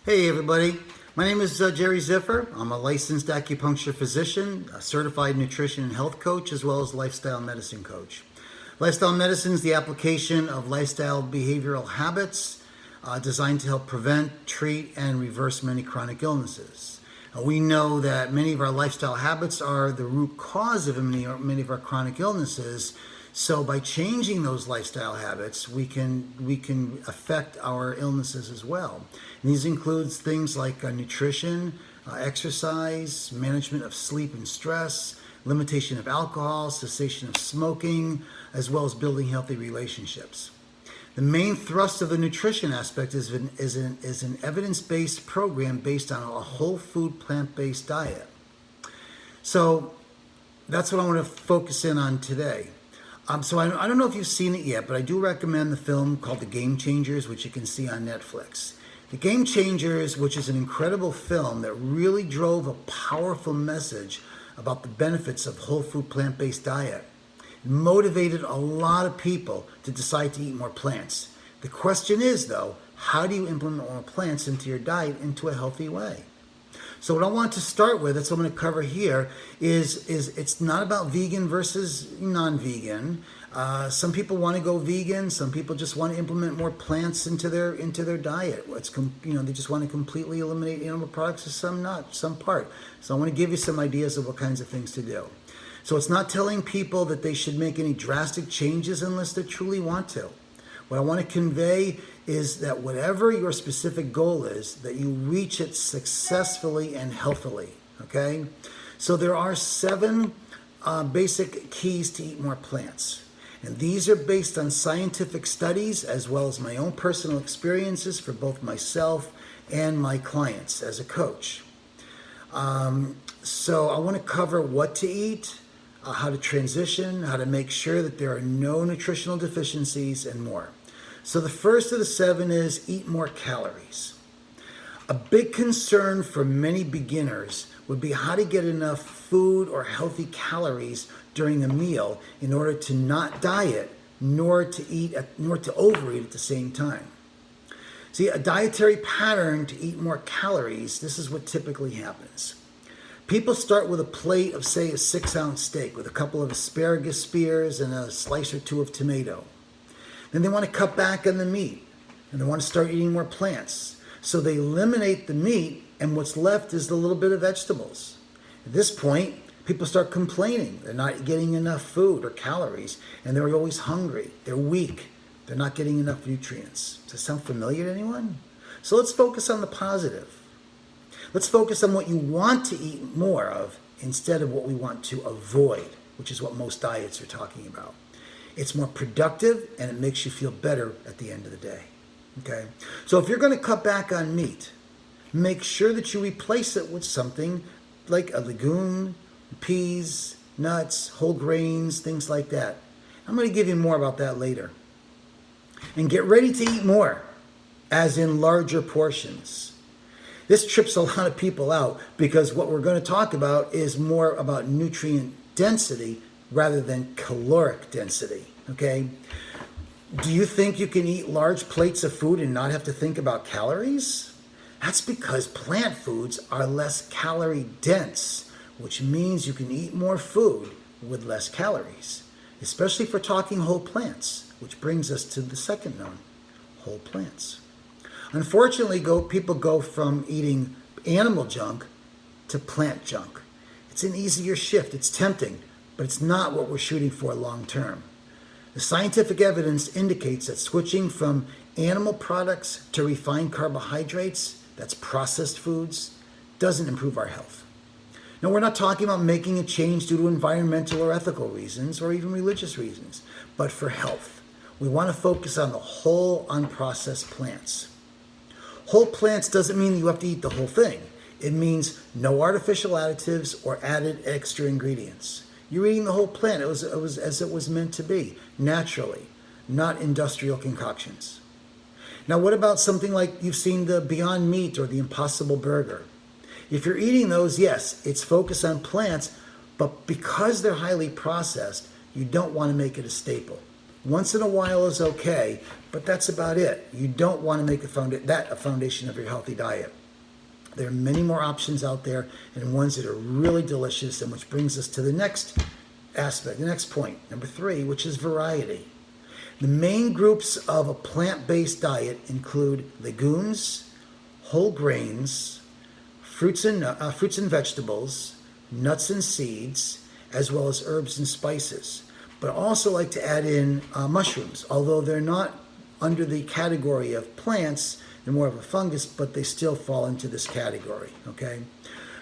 Hey everybody, my name is Jerry Ziffer. I'm a licensed acupuncture physician, a certified nutrition and health coach, as well as lifestyle medicine coach. Lifestyle medicine is the application of lifestyle behavioral habits designed to help prevent, treat, and reverse many chronic illnesses. We know that many of our lifestyle habits are the root cause of many of our chronic illnesses. So by changing those lifestyle habits, we can affect our illnesses as well. And these includes things like nutrition, exercise, management of sleep and stress, limitation of alcohol, cessation of smoking, as well as building healthy relationships. The main thrust of the nutrition aspect is an evidence-based program based on a whole food, plant-based diet. So that's what I want to focus in on today. So I don't know if you've seen it yet, but I do recommend the film called The Game Changers, which you can see on Netflix. The Game Changers, which is an incredible film that really drove a powerful message about the benefits of whole food plant-based diet. It motivated a lot of people to decide to eat more plants. The question is, though, how do you implement more plants into your diet into a healthy way? So what I want to start with, that's what I'm going to cover here, is it's not about vegan versus non-vegan. Some people want to go vegan. Some people just want to implement more plants into their diet. They just want to completely eliminate animal products, or some not, some part. So I want to give you some ideas of what kinds of things to do. So it's not telling people that they should make any drastic changes unless they truly want to. What I want to convey is that whatever your specific goal is, that you reach it successfully and healthily, okay? So there are 7 basic keys to eat more plants. And these are based on scientific studies as well as my own personal experiences for both myself and my clients as a coach. So I want to cover what to eat, how to transition, how to make sure that there are no nutritional deficiencies, and more. So the first of the 7 is eat more calories. A big concern for many beginners would be how to get enough food or healthy calories during a meal in order to not diet, nor to overeat at the same time. See, a dietary pattern to eat more calories, this is what typically happens. People start with a plate of, say, a 6-ounce steak with a couple of asparagus spears and a slice or 2 of tomato. Then they want to cut back on the meat, and they want to start eating more plants. So they eliminate the meat, and what's left is the little bit of vegetables. At this point, people start complaining. They're not getting enough food or calories, and they're always hungry. They're weak. They're not getting enough nutrients. Does that sound familiar to anyone? So let's focus on the positive. Let's focus on what you want to eat more of instead of what we want to avoid, which is what most diets are talking about. It's more productive, and it makes you feel better at the end of the day. Okay? So if you're going to cut back on meat, make sure that you replace it with something like a legume, peas, nuts, whole grains, things like that. I'm going to give you more about that later. And get ready to eat more, as in larger portions. This trips a lot of people out because what we're going to talk about is more about nutrient density rather than caloric density, okay? Do you think you can eat large plates of food and not have to think about calories? That's because plant foods are less calorie dense, which means you can eat more food with less calories, especially for talking whole plants, which brings us to the second known, whole plants. Unfortunately, people go from eating animal junk to plant junk. It's an easier shift. It's tempting, but it's not what we're shooting for long term. The scientific evidence indicates that switching from animal products to refined carbohydrates, that's processed foods, doesn't improve our health. Now, we're not talking about making a change due to environmental or ethical reasons or even religious reasons, but for health. We want to focus on the whole unprocessed plants. Whole plants doesn't mean you have to eat the whole thing. It means no artificial additives or added extra ingredients. You're eating the whole plant. It was as it was meant to be, naturally, not industrial concoctions. Now, what about something like you've seen the Beyond Meat or the Impossible Burger? If you're eating those, yes, it's focused on plants, but because they're highly processed, you don't want to make it a staple. Once in a while is okay, but that's about it. You don't want to make that a foundation of your healthy diet. There are many more options out there, and ones that are really delicious, and which brings us to the next aspect, the next point, number 3, which is variety. The main groups of a plant-based diet include legumes, whole grains, fruits and vegetables, nuts and seeds, as well as herbs and spices. But I also like to add in mushrooms, although they're not under the category of plants, they're more of a fungus, but they still fall into this category, okay?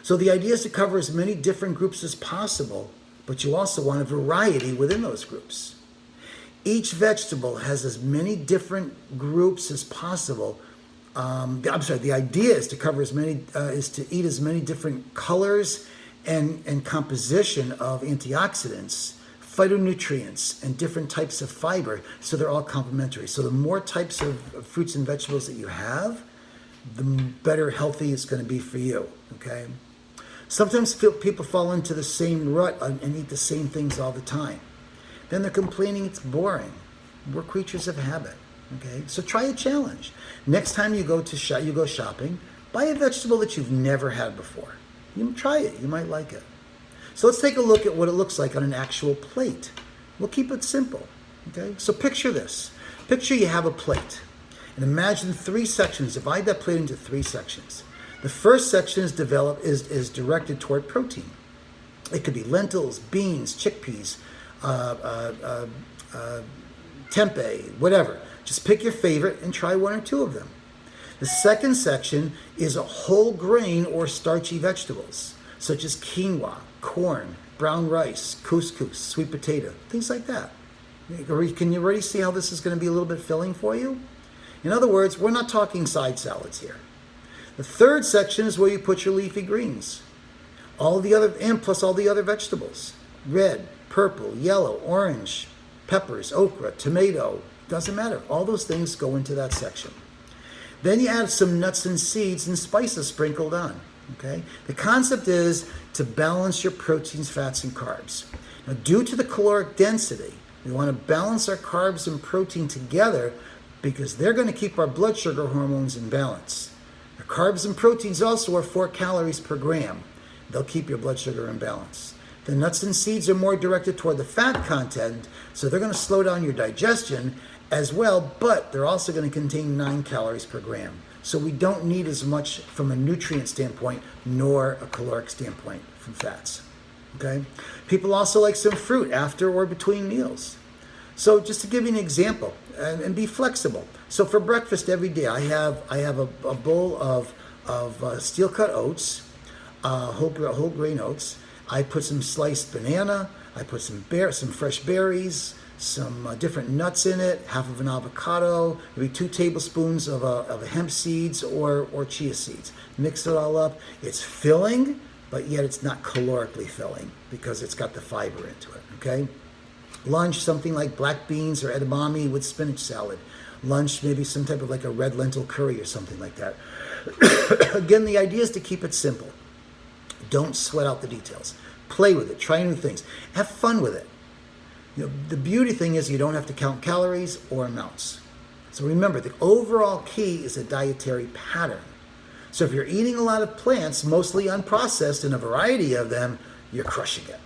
So the idea is to cover as many different groups as possible, but you also want a variety within those groups. Each vegetable has as many different groups as possible. The idea is to cover is to eat as many different colors and composition of antioxidants, phytonutrients, and different types of fiber, so they're all complementary. So the more types of fruits and vegetables that you have, the better healthy it's going to be for you, okay? Sometimes people fall into the same rut and eat the same things all the time. Then they're complaining it's boring. We're creatures of habit, okay? So try a challenge. Next time you go shopping, buy a vegetable that you've never had before. You try it. You might like it. So let's take a look at what it looks like on an actual plate. We'll keep it simple, okay? So picture this. Picture you have a plate. And imagine 3 sections. Divide that plate into 3 sections. The first section is directed toward protein. It could be lentils, beans, chickpeas, tempeh, whatever. Just pick your favorite and try 1 or 2 of them. The second section is a whole grain or starchy vegetables, such as quinoa, corn, brown rice, couscous, sweet potato, things like that. Can you already see how this is going to be a little bit filling for you? In other words, we're not talking side salads here. The third section is where you put your leafy greens, plus all the other vegetables, red, purple, yellow, orange, peppers, okra, tomato, doesn't matter. All those things go into that section. Then you add some nuts and seeds and spices sprinkled on, okay? The concept is to balance your proteins, fats, and carbs. Now, due to the caloric density, we want to balance our carbs and protein together because they're going to keep our blood sugar hormones in balance. The carbs and proteins also are 4 calories per gram. They'll keep your blood sugar in balance. The nuts and seeds are more directed toward the fat content, so they're going to slow down your digestion as well, but they're also going to contain 9 calories per gram. So we don't need as much from a nutrient standpoint nor a caloric standpoint from fats, okay? People also like some fruit after or between meals. So just to give you an example, and be flexible. So for breakfast every day, I have a bowl of steel-cut oats, whole grain oats. I put some sliced banana. I put some fresh berries, some different nuts in it, half of an avocado, maybe 2 tablespoons of a hemp seeds or chia seeds. Mix it all up. It's filling, but yet it's not calorically filling because it's got the fiber into it, okay? Lunch, something like black beans or edamame with spinach salad. Lunch, maybe some type of like a red lentil curry or something like that. Again, the idea is to keep it simple. Don't sweat out the details. Play with it. Try new things. Have fun with it. You know, the beauty thing is you don't have to count calories or amounts. So remember, the overall key is a dietary pattern. So if you're eating a lot of plants, mostly unprocessed and a variety of them, you're crushing it.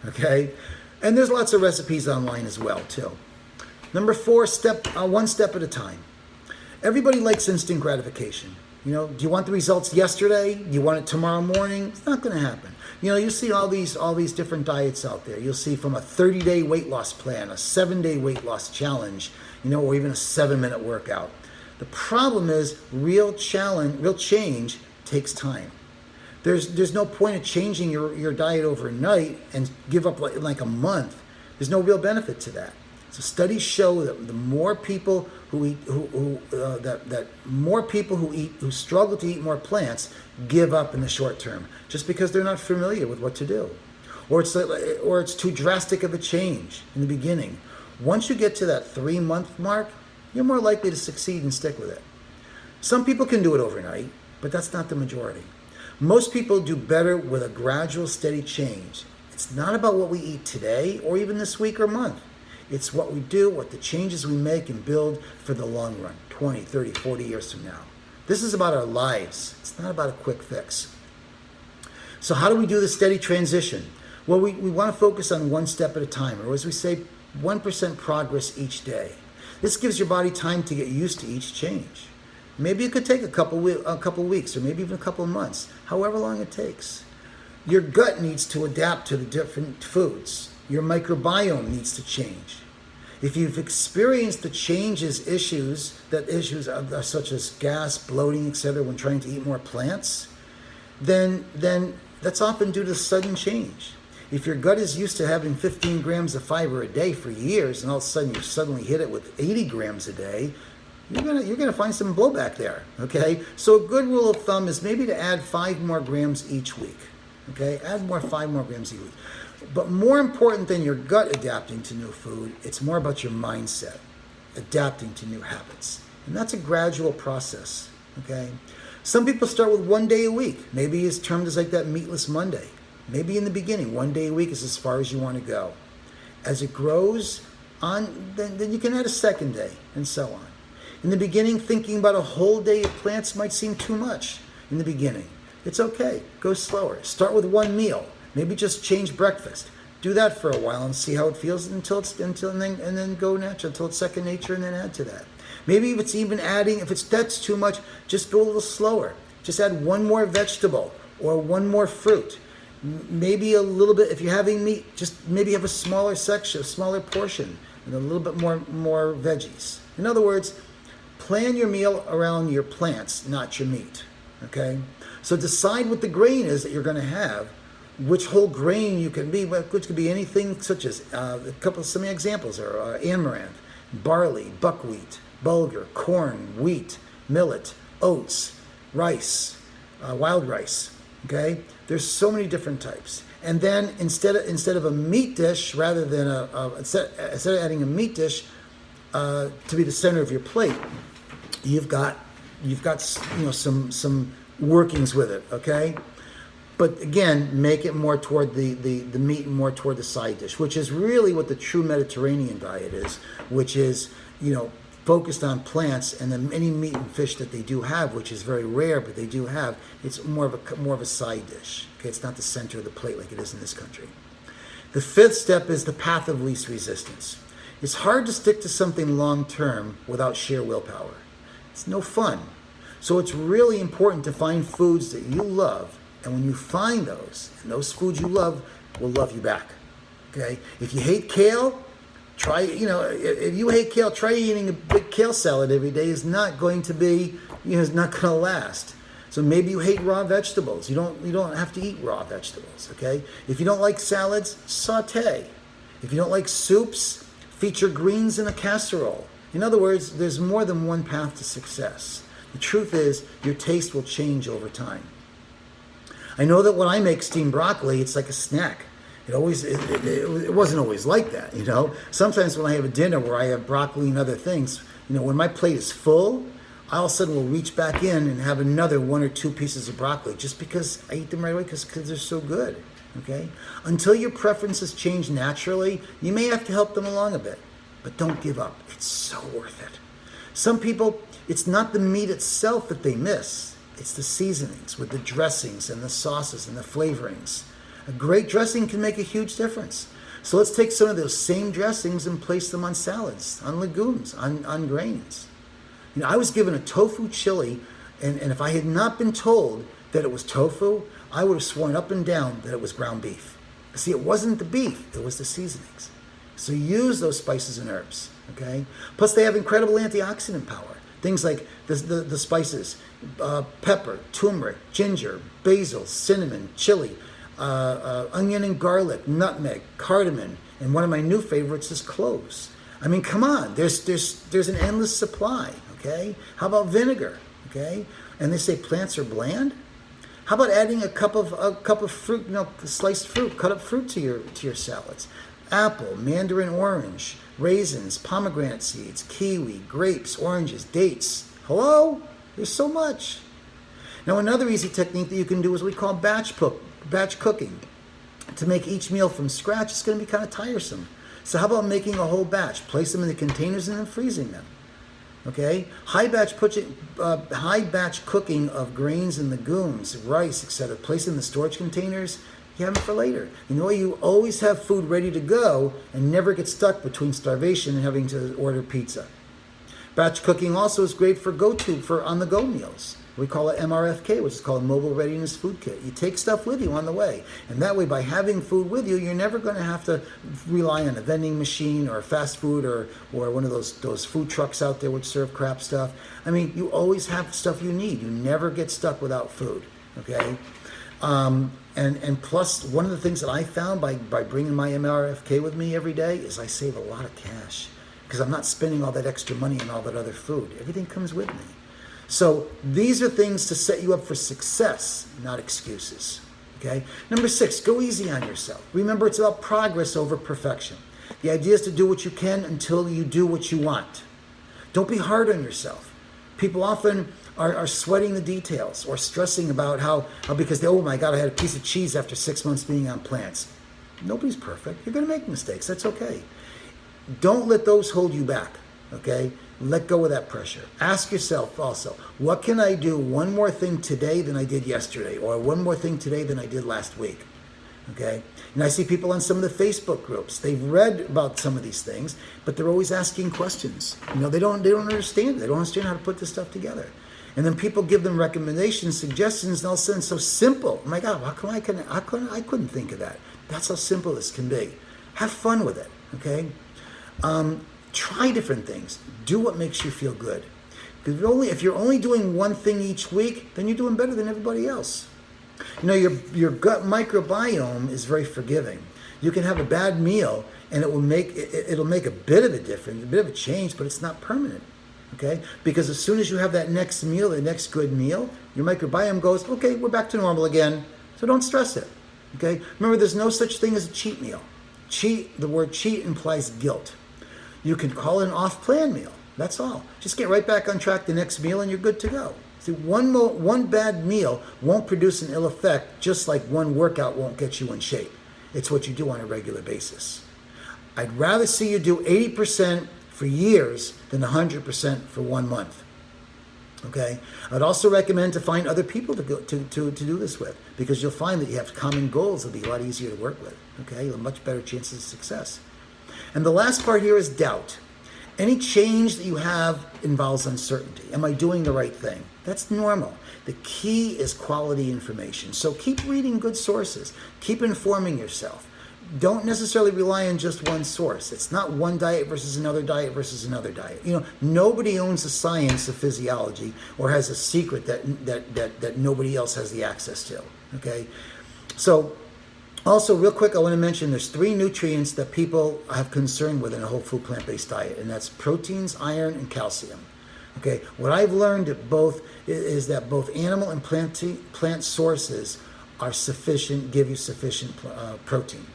Okay? And there's lots of recipes online as well, too. Number 4, one step at a time. Everybody likes instant gratification. You know, do you want the results yesterday? Do you want it tomorrow morning? It's not going to happen. You know, you see all these different diets out there. You'll see from a 30-day weight loss plan, a 7-day weight loss challenge, you know, or even a 7-minute workout. The problem is real change takes time. There's no point in changing your diet overnight and give up like a month. There's no real benefit to that. So studies show that the more people who struggle to eat more plants give up in the short term just because they're not familiar with what to do, or it's too drastic of a change in the beginning. Once you get to that 3-month mark, you're more likely to succeed and stick with it. Some people can do it overnight, but that's not the majority. Most people do better with a gradual, steady change. It's not about what we eat today or even this week or month. It's what we do, what the changes we make and build for the long run, 20, 30, 40 years from now. This is about our lives. It's not about a quick fix. So how do we do the steady transition? Well, we want to focus on one step at a time, or as we say, 1% progress each day. This gives your body time to get used to each change. Maybe it could take a couple weeks, or maybe even a couple of months, however long it takes. Your gut needs to adapt to the different foods. Your microbiome needs to change. If you've experienced the issues are such as gas, bloating, etc., when trying to eat more plants, then that's often due to sudden change. If your gut is used to having 15 grams of fiber a day for years, and all of a sudden you suddenly hit it with 80 grams a day, you're gonna find some blowback there. Okay, so a good rule of thumb is maybe to add 5 more grams each week. Okay, add 5 more grams each week. But more important than your gut adapting to new food, it's more about your mindset adapting to new habits. And that's a gradual process, okay? Some people start with 1 day a week. Maybe it's termed as like that meatless Monday. Maybe in the beginning, 1 day a week is as far as you want to go. As it grows on, then you can add a second day and so on. In the beginning, thinking about a whole day of plants might seem too much in the beginning. It's okay, go slower. Start with 1 meal. Maybe just change breakfast. Do that for a while and see how it feels and then go natural until it's second nature, and then add to that. Maybe if it's even adding, that's too much, just go a little slower. Just add 1 more vegetable or 1 more fruit. Maybe a little bit, if you're having meat, just maybe have a smaller section, a smaller portion, and a little bit more veggies. In other words, plan your meal around your plants, not your meat. Okay? So decide what the grain is that you're going to have, which whole grain you can be, which could be anything such as some examples are amaranth, barley, buckwheat, bulgur, corn, wheat, millet, oats, rice, wild rice. Okay, there's so many different types. And then instead of a meat dish, rather than instead of adding a meat dish to be the center of your plate, you've got some workings with it. Okay. But again, make it more toward the meat and more toward the side dish, which is really what the true Mediterranean diet is, which is, focused on plants, and then any meat and fish that they do have, which is very rare, but they do have, it's more of a side dish. Okay, it's not the center of the plate like it is in this country. The 5th step is the path of least resistance. It's hard to stick to something long term without sheer willpower. It's no fun. So it's really important to find foods that you love. And when you find those, and those foods you love will love you back. Okay? If you hate kale, if you hate kale, try eating a big kale salad every day. Is not going to be, it's not going to last. So maybe you hate raw vegetables. You don't have to eat raw vegetables, okay? If you don't like salads, saute. If you don't like soups, feature greens in a casserole. In other words, there's more than one path to success. The truth is, your taste will change over time. I know that when I make steamed broccoli, it's like a snack. It wasn't always like that, Sometimes when I have a dinner where I have broccoli and other things, when my plate is full, I all of a sudden will reach back in and have another 1 or 2 pieces of broccoli just because I eat them right away because they're so good, okay? Until your preferences change naturally, you may have to help them along a bit, but don't give up. It's so worth it. Some people, it's not the meat itself that they miss. It's the seasonings with the dressings and the sauces and the flavorings. A great dressing can make a huge difference. So let's take some of those same dressings and place them on salads, on legumes, on grains. I was given a tofu chili, and if I had not been told that it was tofu, I would have sworn up and down that it was ground beef. See, it wasn't the beef, it was the seasonings. So use those spices and herbs, okay? Plus they have incredible antioxidant power. Things like the spices, pepper, turmeric, ginger, basil, cinnamon, chili, onion and garlic, nutmeg, cardamom, and one of my new favorites is cloves. I mean, come on, there's an endless supply, okay? How about vinegar, okay? And they say plants are bland. How about adding a cup of fruit, sliced fruit, cut up fruit to your salads? Apple, mandarin orange, raisins, pomegranate seeds, kiwi, grapes, oranges, dates. Hello? There's so much. Now another easy technique that you can do is what we call batch cooking. To make each meal from scratch, it's going to be kind of tiresome. So how about making a whole batch? Place them in the containers and then freezing them. Okay, high batch cooking of grains and legumes, rice, etc. Place in the storage containers. You have them for later. You always have food ready to go and never get stuck between starvation and having to order pizza. Batch cooking also is great for on-the-go meals. We call it MRFK, which is called Mobile Readiness Food Kit. You take stuff with you on the way. And that way, by having food with you, you're never going to have to rely on a vending machine or fast food or one of those food trucks out there which serve crap stuff. I mean, you always have stuff you need. You never get stuck without food, okay? And plus, one of the things that I found by bringing my MRFK with me every day is I save a lot of cash because I'm not spending all that extra money on all that other food. Everything comes with me. So these are things to set you up for success, not excuses. Okay? Number 6, go easy on yourself. Remember, it's about progress over perfection. The idea is to do what you can until you do what you want. Don't be hard on yourself. People often are sweating the details or stressing about how because oh my God, I had a piece of cheese after 6 months being on plants. Nobody's perfect. You're going to make mistakes. That's okay. Don't let those hold you back. Okay? Let go of that pressure. Ask yourself also, what can I do one more thing today than I did yesterday, or one more thing today than I did last week? Okay? And I see people on some of the Facebook groups. They've read about some of these things, but they're always asking questions. They don't understand. They don't understand how to put this stuff together. And then people give them recommendations, suggestions, and all of a sudden it's so simple. Oh my God, I couldn't think of that. That's how simple this can be. Have fun with it. Okay? Try different things. Do what makes you feel good. Because if you're only doing one thing each week, then you're doing better than everybody else. Your gut microbiome is very forgiving. You can have a bad meal and it'll make a bit of a difference, a bit of a change, but it's not permanent. Okay? Because as soon as you have that next meal, the next good meal, your microbiome goes, okay, we're back to normal again. So don't stress it. Okay? Remember, there's no such thing as a cheat meal. The word cheat implies guilt. You can call it an off-plan meal. That's all. Just get right back on track the next meal and you're good to go. See, one bad meal won't produce an ill effect, just like one workout won't get you in shape. It's what you do on a regular basis. I'd rather see you do 80% for years than 100% for 1 month. Okay? I'd also recommend to find other people to do this with, because you'll find that you have common goals. It'll be a lot easier to work with. Okay? You'll have much better chances of success. And the last part here is doubt. Any change that you have involves uncertainty. Am I doing the right thing? That's normal. The key is quality information. So keep reading good sources. Keep informing yourself. Don't necessarily rely on just one source. It's not one diet versus another diet versus another diet. Nobody owns the science of physiology or has a secret that nobody else has the access to. Okay? So also, real quick, I want to mention there's 3 nutrients that people have concern with in a whole food plant-based diet, and that's proteins, iron, and calcium. Okay, what I've learned is that both animal and plant sources are sufficient, give you sufficient protein.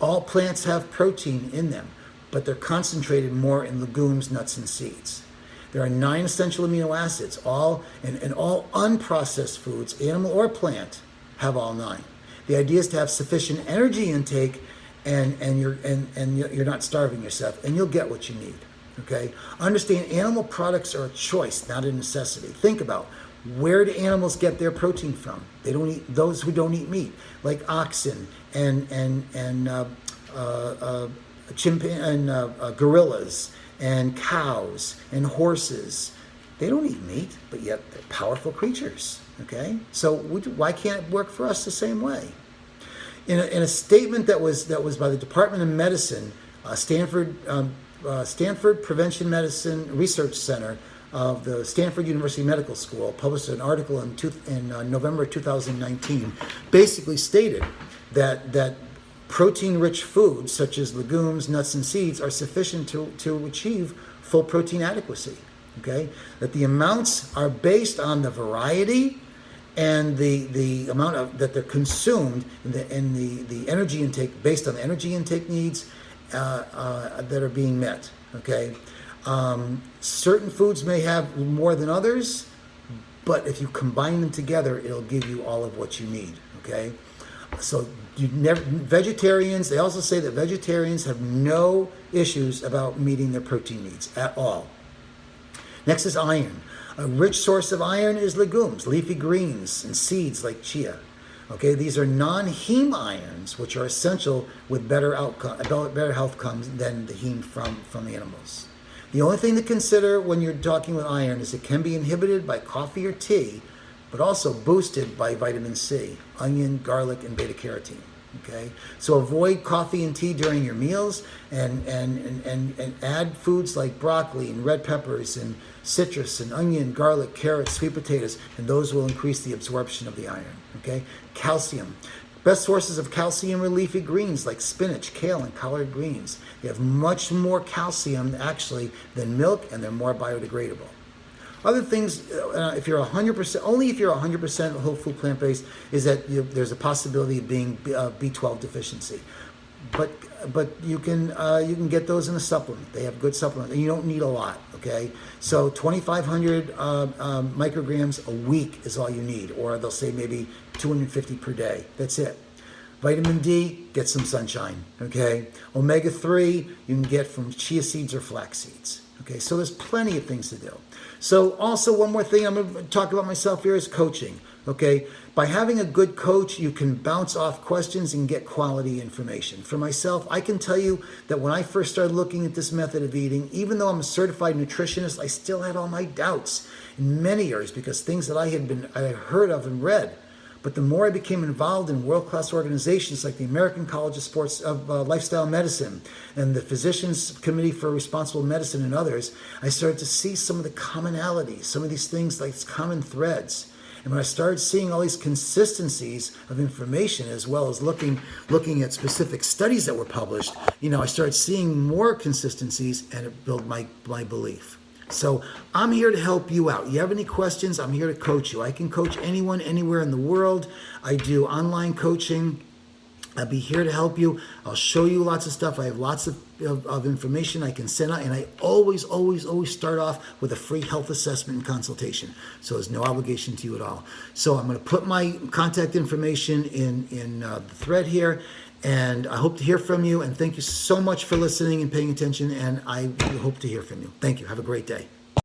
All plants have protein in them, but they're concentrated more in legumes, nuts, and seeds. There are 9 essential amino acids, all unprocessed foods, animal or plant, have all 9. The idea is to have sufficient energy intake, and you're not starving yourself, and you'll get what you need. Okay? Understand, animal products are a choice, not a necessity. Think about, where do animals get their protein from? They don't eat, those who don't eat meat, like oxen and gorillas and cows and horses. They don't eat meat, but yet they're powerful creatures. Okay, so why can't it work for us the same way? In a statement that was by the Department of Medicine, Stanford Prevention Medicine Research Center of the Stanford University Medical School published an article in November 2019, basically stated that protein-rich foods such as legumes, nuts, and seeds are sufficient to achieve full protein adequacy. Okay, that the amounts are based on the variety and the amount that they're consumed and the energy intake based on the energy intake needs that are being met. Okay, certain foods may have more than others, but if you combine them together, it'll give you all of what you need. Okay, So vegetarians, they also say that vegetarians have no issues about meeting their protein needs at all. Next is iron. A rich source of iron is legumes, leafy greens, and seeds like chia. Okay, these are non-heme irons, which are essential with better health outcomes than the heme from animals. The only thing to consider when you're talking with iron is it can be inhibited by coffee or tea, but also boosted by vitamin C, onion, garlic, and beta carotene. Okay, so avoid coffee and tea during your meals, and add foods like broccoli and red peppers and citrus and onion, garlic, carrots, sweet potatoes, and those will increase the absorption of the iron. Okay, calcium. Best sources of calcium are leafy greens like spinach, kale, and collard greens. They have much more calcium actually than milk, and they're more biodegradable. Other things, if you're 100%, only if you're 100% whole food plant-based, is that there's a possibility of being B12 deficiency. But you can get those in a supplement. They have good supplements, and you don't need a lot. Okay, so 2,500 micrograms a week is all you need, or they'll say maybe 250 per day. That's it. Vitamin D, get some sunshine. Okay, omega-3 you can get from chia seeds or flax seeds. Okay, so there's plenty of things to do. So also one more thing I'm going to talk about myself here is coaching. Okay, by having a good coach, you can bounce off questions and get quality information. For myself, I can tell you that when I first started looking at this method of eating, even though I'm a certified nutritionist, I still had all my doubts in many areas because things that I had heard of and read. But the more I became involved in world-class organizations like the American College of Lifestyle Medicine and the Physicians Committee for Responsible Medicine and others, I started to see some of the commonalities, some of these things like common threads. And when I started seeing all these consistencies of information, as well as looking at specific studies that were published, I started seeing more consistencies, and it built my belief. So I'm here to help you out. You have any questions? I'm here to coach you. I can coach anyone, anywhere in the world. I do online coaching. I'll be here to help you. I'll show you lots of stuff. I have lots of information I can send out, and I always start off with a free health assessment and consultation. So there's no obligation to you at all. So I'm going to put my contact information in the thread here, and I hope to hear from you. And thank you so much for listening and paying attention, and I hope to hear from you. Thank you. Have a great day.